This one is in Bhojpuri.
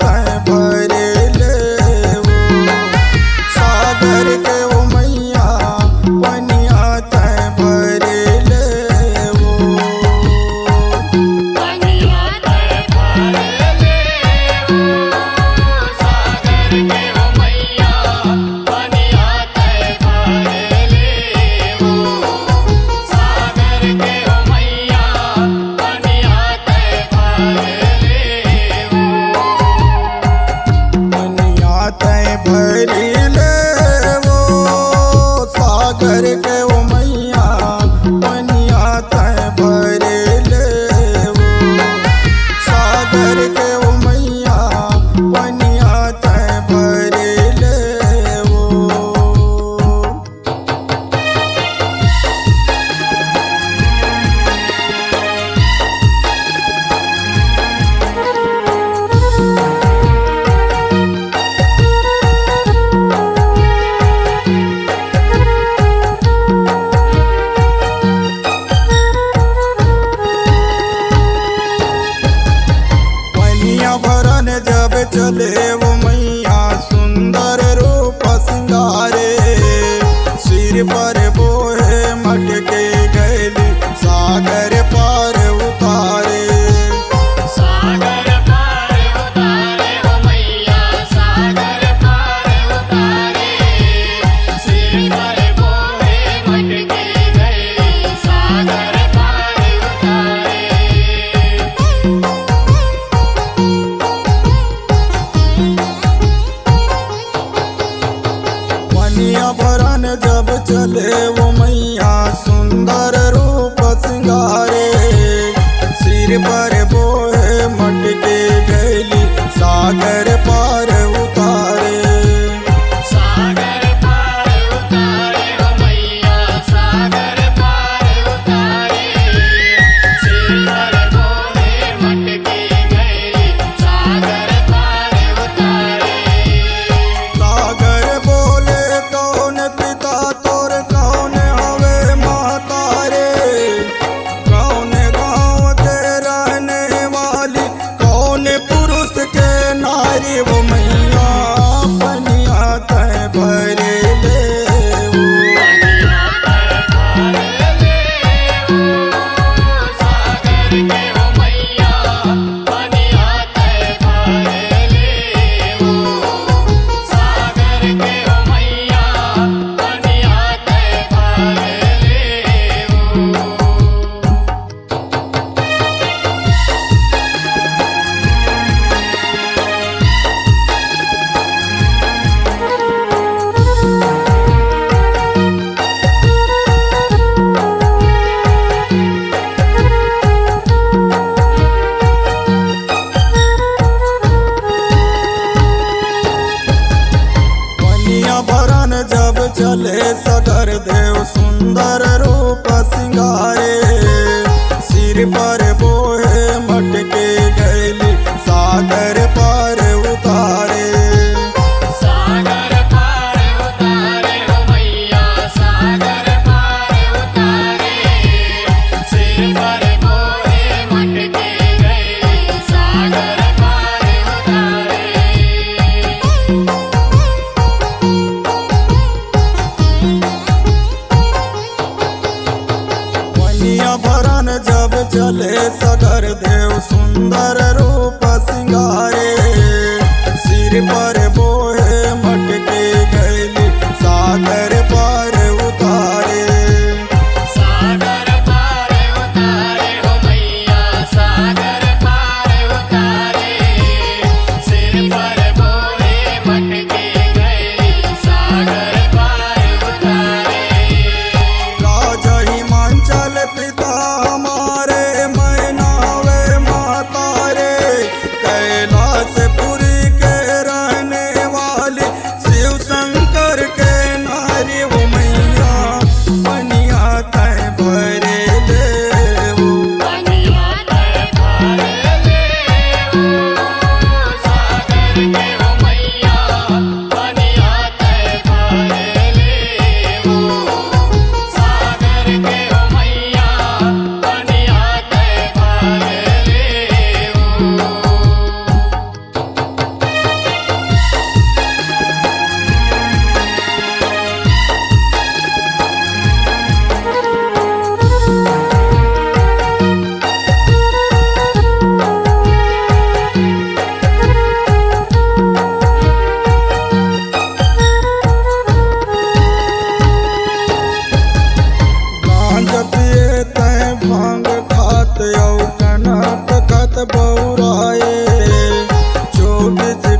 तय भरे ले सागर के वो मैया पनिया तय भरे ले पनिया तय भरे ले सागर के वो मैया पनिया तय भरे ले सागर के वो मैया पनिया तय भरे ले पनिया तय भरी ले वो सागर के वो मैया पनिया तय भरे ले सागर के वो मैया पनिया तय भरे ले पनिया भरन जब चले वो मैया सुंदर रूप सिंगारे सिर पर बोहे मटके गैली सागर पार उतारे सागर पार उतारे हो मैया सागर पार उतारे सिर पर बोहे मटके गए सागर पार उतारे पनिया भरन जब चले वो मैया सुंदर रूप सिंगारे सिर पर बोहे मटके गैली सागर पार उतारे सागर पार उतारे हो मैया सागर पार उतारे सिर पर बोहे मटके गए सागर पार उतारे सागर बोले कौन पिता तोर कौन हवे माता रे कौन गाँव के रहने वाली कौन पुरुष के नारी वो मैया पनिया तय भरे ले पनिया तय भरे ले सागर के वो मैया पनिया तय भरे ले सागर के वो मैया पनिया तय भरे ले पनिया भरन जब चले सगर देव सुंदर रूप सिंगारे सिर पर बोहे मटके गैली सागर पार उतारे सागर पार उतारे हो मैया सागर पार उतारे सिर पर बोहे मटके गए सागर पार उतारे बिसरा